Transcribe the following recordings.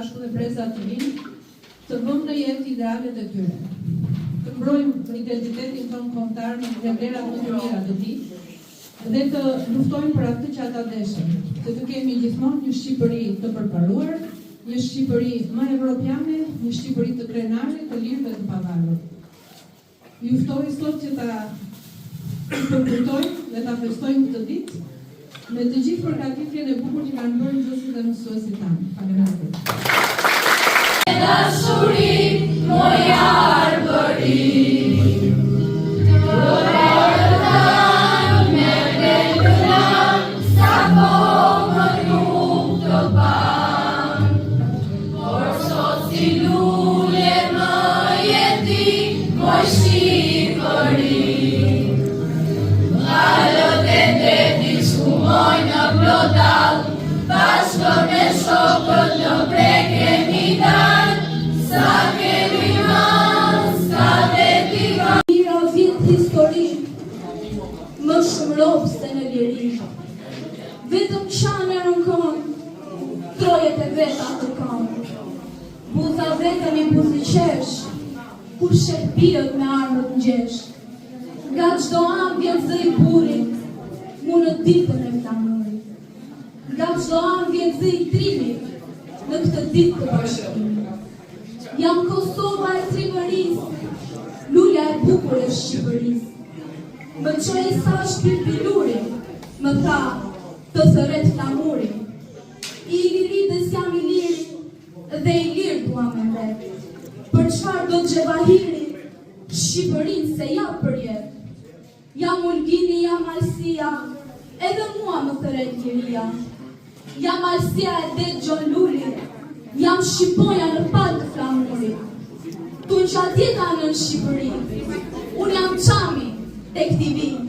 bashku dhe brezat të vinë, të vëmë në jetë idealet e tyre. Të mbrojmë identitetin tonë kombëtar me vlerat më të mira të tij dhe të luftojmë për atë që ata deshin, se të kemi gjithmonë një Shqipëri të përparuar, një Shqipëri më evropiane, një Shqipëri të krenare, të lirë dhe të pavarur. Ju ftoj sot që ta përkujtojmë dhe ta festojmë këtë ditë me të gjithë përgatitjen e bukur që kanë bërë nxënësit dhe mësuesit tanë. Faleminderit. Dashuri, moj arbëri. Më shumë robë se në liri. Vetëm qanë e rënkon, trojet e veta të kanë. Buza vetëm i buzëqesh, kur shërbiret me armët në gjesh. Nga çdo anë vjen zëj burit, mu në ditën e flamurit. Nga çdo anë vjen zëj trimit, në këtë ditë të bashkimit. Jam Kosova e Trimërisë, lulja e bukur e Shqipërisë. Më qoj sa shpirpilurin, më tha të thëret flamurin. I liri dhe s'jam i liri, dhe i lirë dua me vetë. Për çfarë do të gjevahiri, Shqipërin se ja për jetë. Jam ulgini, jam alsia, edhe mua më thëret liria. Jam alsia e det Gjon Luli, jam Shqipoja në palë të flamurit. Tu në qatjeta në Shqipëri, unë jam qami, e këti vinë.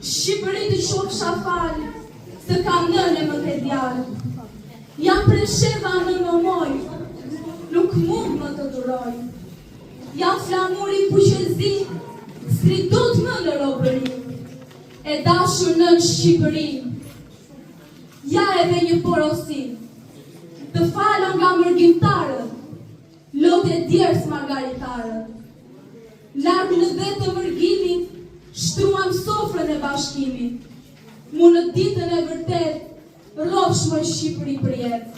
Shqipëri të shokë shafal, se kam nëne më të djarë. Jam presheva në nëmoj, nuk mund më të duroj. Jam flamuri puqezi, s'ri do të më në robëri. E dashur në Shqipëri, ja edhe një porosi. Të falon nga mërgjimtarët, lote djerës margaritarët. Largë në dhe të mërgjimit, shtruam sofrën e bashkimit. Mu në ditën e vërtet, rrofsh më Shqipëri për jetë.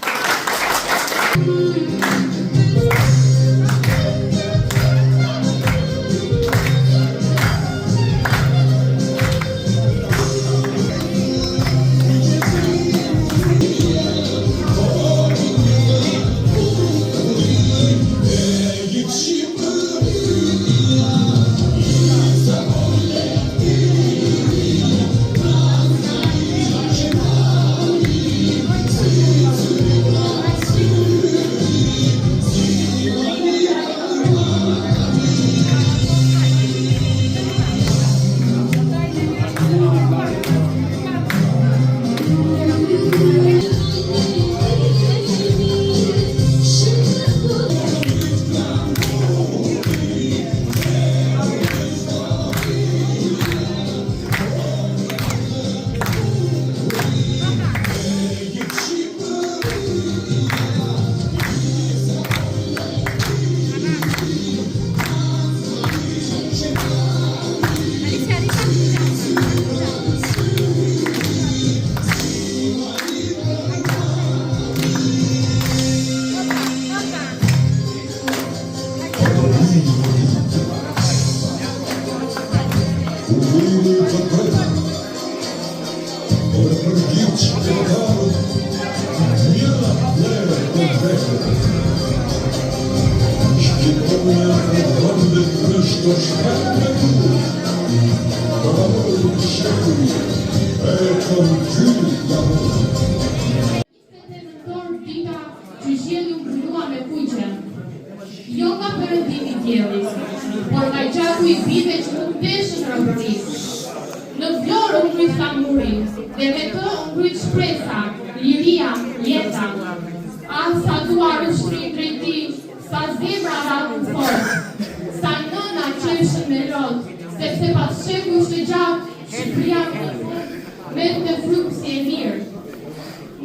Jo nga perëndimi diellit, por nga gjaku I vive që nuk deshën robërisë. Në Vlorë u ngrit flamuri, dhe me të u ngrit shpresa, liria, jeta. Ah, sa duar u shtrin drejti, sa zemra radhën fort, sa nëna qeshën me rrot, sepse pas sheku ishte gjatë, Shqipëria me të frukë si e mirë.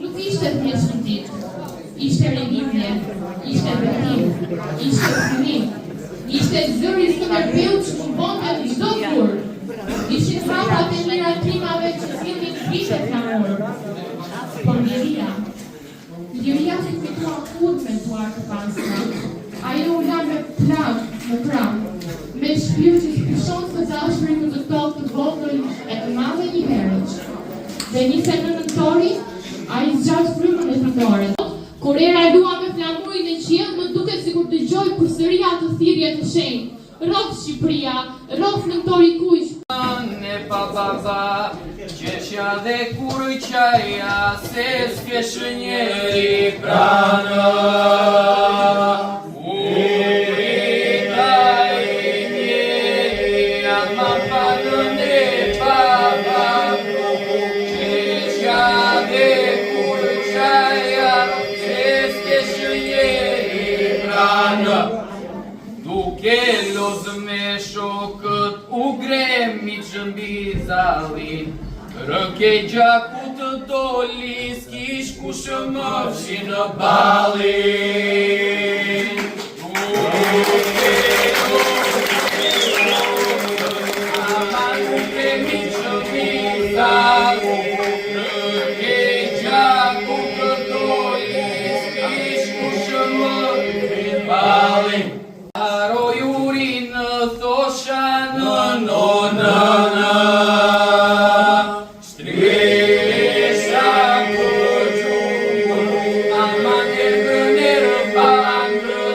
Nuk ishte thjesht një ditë, ishte rinivje. ishte betim, ishte synim, ishte zëri skënderbeut që mundonte në çdo kur. Ishin haprat e mira klimave që zgjidhin vite flamur. Por liria si fitua kur me duar të pastra. Ajo u la me plak në pram, me shpirt që shpishon së dashurin në të tokë të vogël e të madhe një herëç. Dhe 29 nëntori, ai zgjat frymën e fitore. Kur era e lua me flamurin e qiell, më duket sikur dëgjoj përsëri atë thirrje të shenjtë. Rrof Shqipëria, rrof nëntori kuq. Ne pa baba, qeqja dhe kur qaja, se s'kesh njeri pranë. Urita e njeri, ama palën e baba, qeqja dhe kur qaja, se s'kesh njeri pranë. Duke lozë me shokët u gremi që mbi zalin, rëke gjaku të doli, s'kish ku shëmëfshi në balin. Duke gremi që mbi zalin, rëke gjaku të doli, s'kish ku shëmëfshi në balin. Haro juri në thosha në nonëna, shtresha për gjumë, ama nërë bandrë.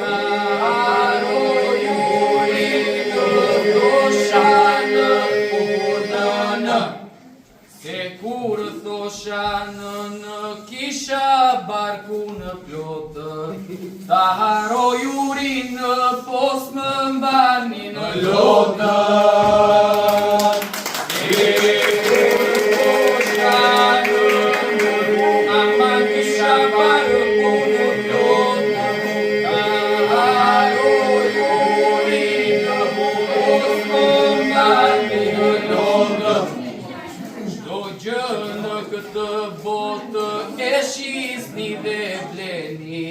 Haro juri në thosha në nonëna, se kur thosha në kisha barku në plotë, ta haro juri në pos më mbani në lotën. Se kur thosha në ama kisha barku në plotë, ta haro juri në pos më mbani në lotën. Çdo gjë në këtë botë e shisni dhe bleni,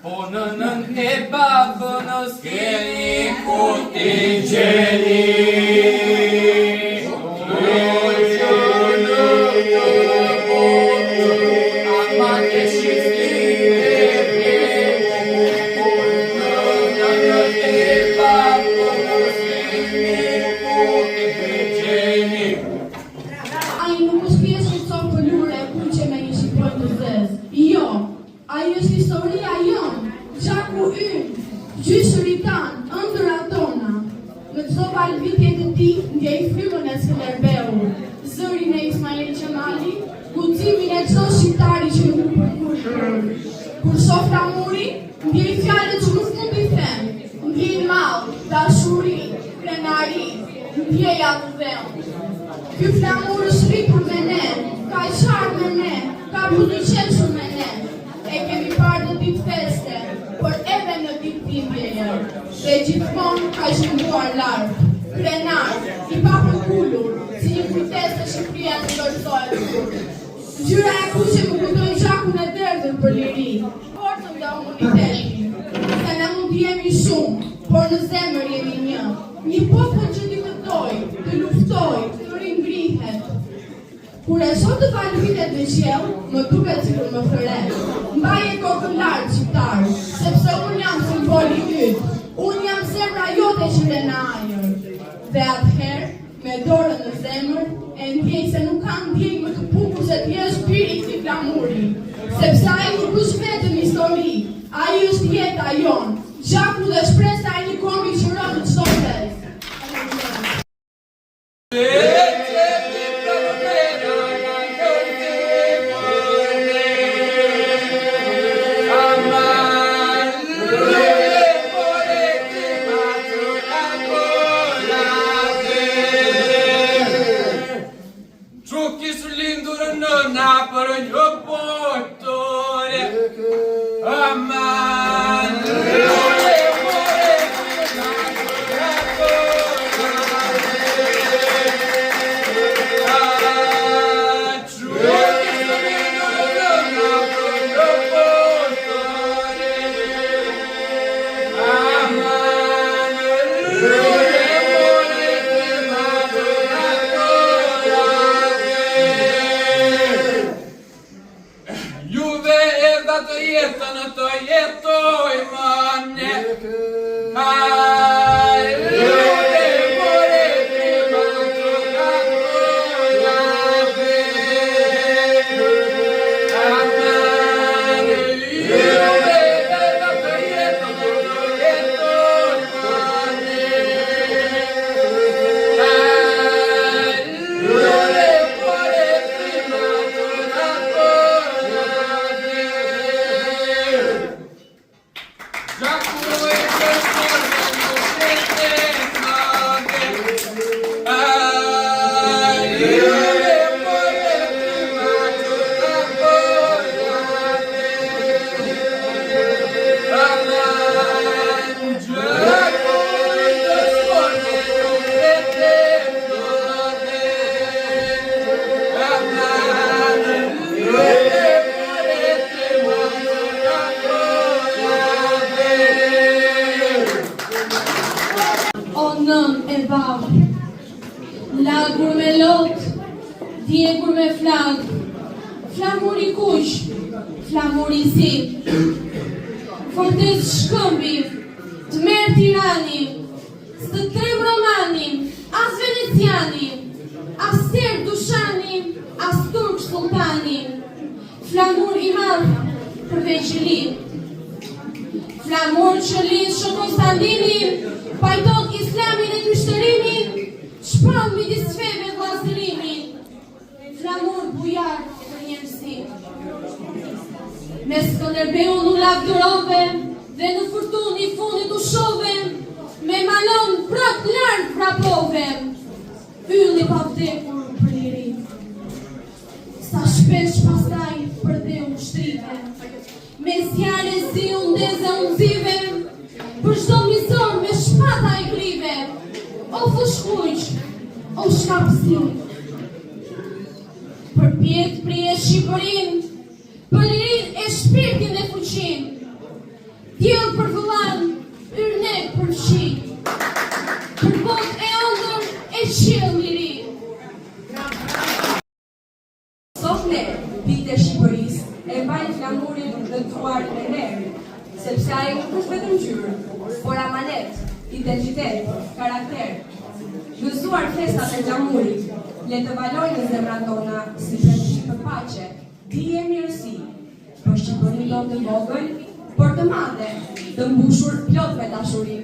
po në nën e babën s'keni ku t'i gjeni. Çdo gjë në këtë botë, ama e shisni dhe bleni, po në nën e babën s'keni ku t'i gjeni. Ai nuk është pjesë që të pëllure e kuqe me një shqipojnë të zezë. Jo, ai është historia jonë, gjaku ynë, gjyshëri tanë, ëndëra tona. Në çdo valë vitjet të ti, ndjej frymën e Skënderbeu, zërin e Ismail Qemali, guximin e çdo shqiptari që nuk u përkushton. Kur shoh flamurin, ndjej fjalët që nuk mund t'i them, ndjej mall, dashuri, krenari, ndjej adhëm. Ky flamur është rritur me ne, ka qarë me ne, ka buduqeshur me ne. E kemi parë në ditë feste, por edhe në ditë dhimbjeje. Dhe gjithmonë ka zhvilluar lartë, krenar, i papërkullur, si një kujtesë që Shqipëria në dorëzohet kur. Ngjyra e kuqe më kujton gjakun e derdhur për liri, forcën dhe humanitetin. Se ne mund të jemi shumë, por në zemër jemi një. Një popull që t'i këtoj, të luftoj, të ringrihet. Kur e shoh të valvitet me qiell, më duket sikur më fëret. Mbaje kokën lart shqiptar, sepse unë jam simboli yt. Unë jam zemra jote që le në ajër. Dhe atëherë, me dorën në zemër, e ndjej se nuk kam ndjej më të bukur se t'jesh biri këtij flamuri. Sepse ai nuk është vetëm histori, ai është jeta jonë, gjaku dhe shpresa e një kombi që rron në çdo fest. Për një portore, aman, Lagur me lot, djegur me flag, flamuri kush, flamuri zi. Fortes Shkëmbi, të merë Tirani, së trem Romani, as Veneciani, as Serb Dushani, as Turk Sultani. Flamur i madh për Veçili, flamur që lidh Shë Konstantini, pajtot islamin e kryshtërimin, shpron midis feve vllazërimi. Flamur bujar për njëmësi. Me Skënderbeun u lavdërove dhe në furtun i fundit u shove, me malon prap larg vrapove, ylli pa vdekur për liri. Sa shpesh pastaj për dhe u shtrive, me zjarë zi u ndeze u nzive, për çdo mizor me shpata i grive, o fushkuq, o shkapsi. Për pjetë prije Shqipërin, për lirin e shpirtin dhe fuqin, tjellë për vëllan, yrne për fshi, për bot e ëndër e qiell liri. Sot ne, bitë e Shqipërisë, e mbajnë flamurin në duarin e nerë, sepse ai nuk është vetëm ngjyrë, por amanet, identitet, karakter. Gëzuar festat e flamurit, le të valojnë në zemrat tona si prekëshi për paqe, dije mirësi, për Shqipërinë tonë të vogël, por të madhe, të mbushur plot me dashuri.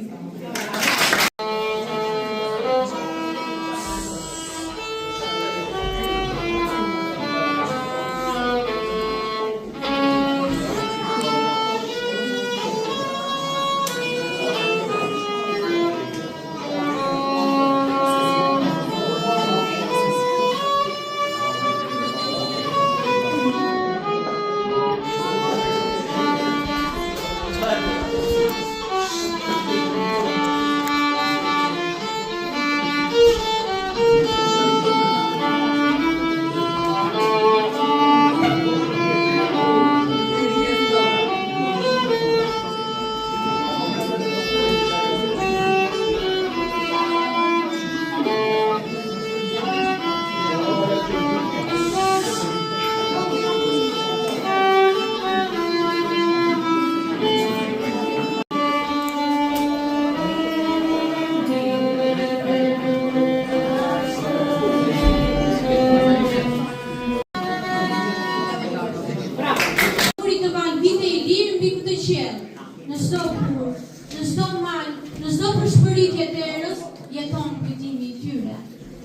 Në çdo burr, në çdo mal, në çdo përshpëritje të erës, jeton kujtimi i tyre.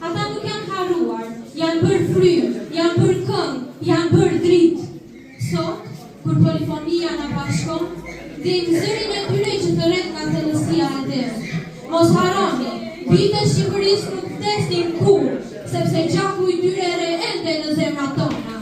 Ata nuk janë harruar, janë bërë fryrë, janë bërë këngë, janë bërë dritë. Sot, kur polifonia na bashkon, dim zërin e tyre që të rret nga thellësia e derës. Mos harroni, bitë e Shqipërisë nuk vdesin kur, sepse gjaku i tyre re ende në zemrat tona.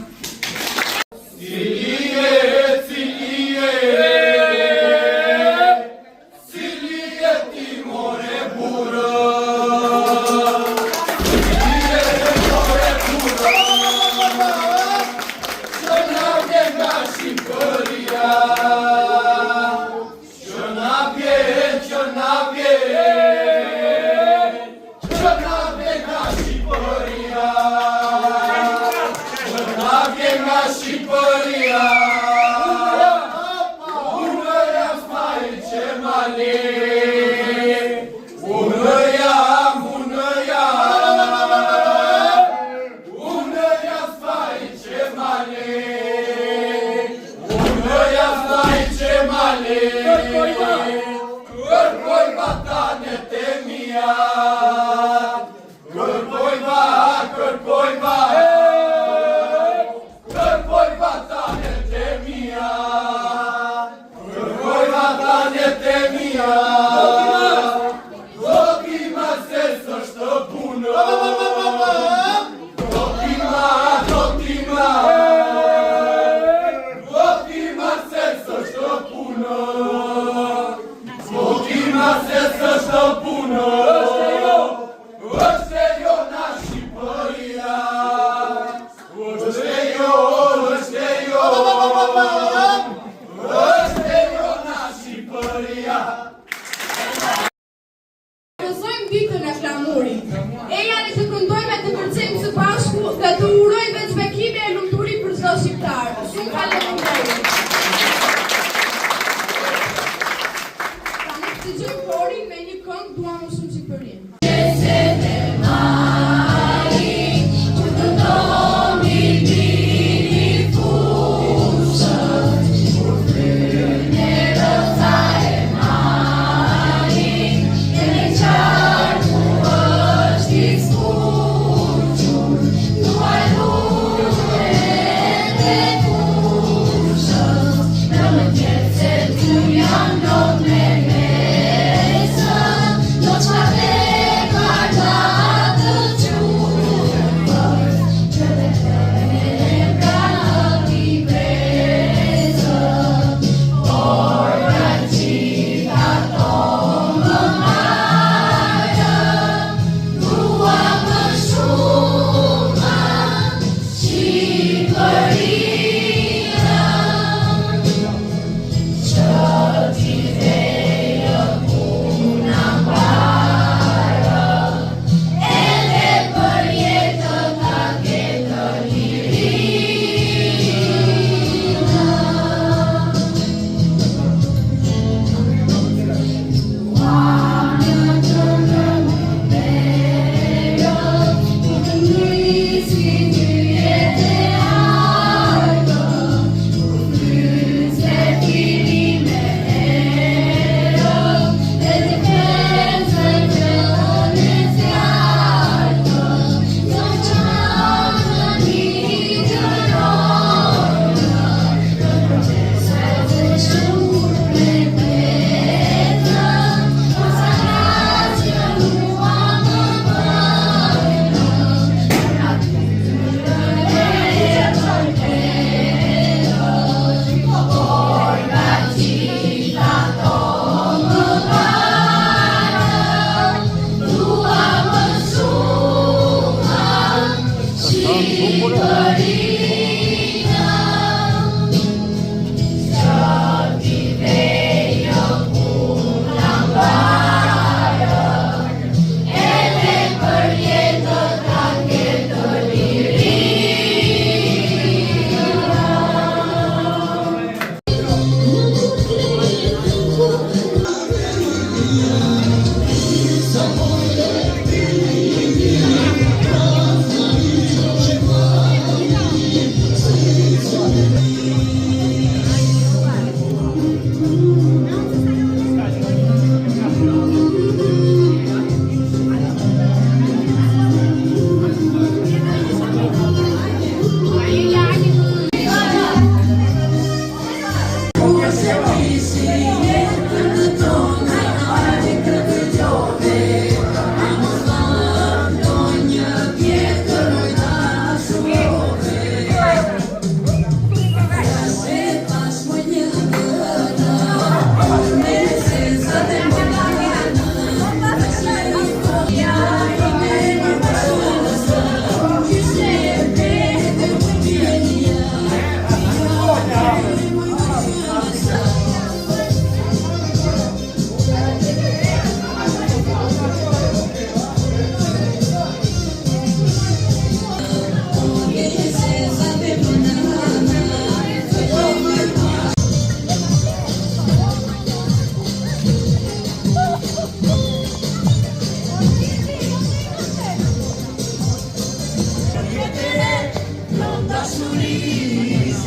Kërkoj batanet e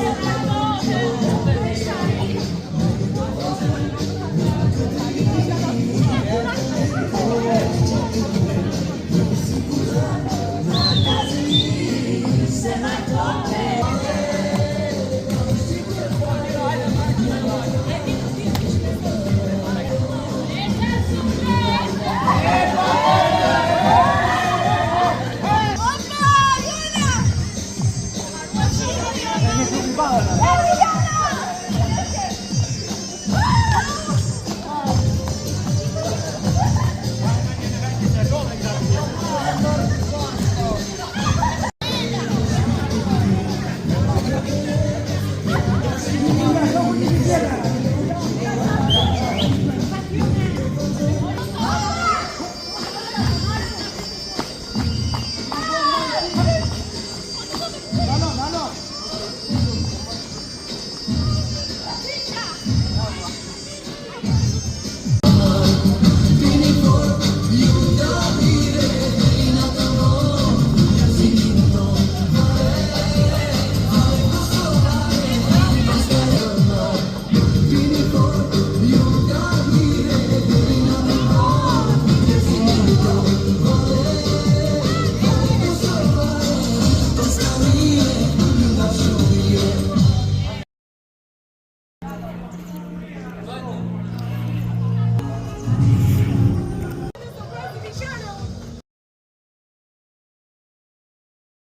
Shqipërisë.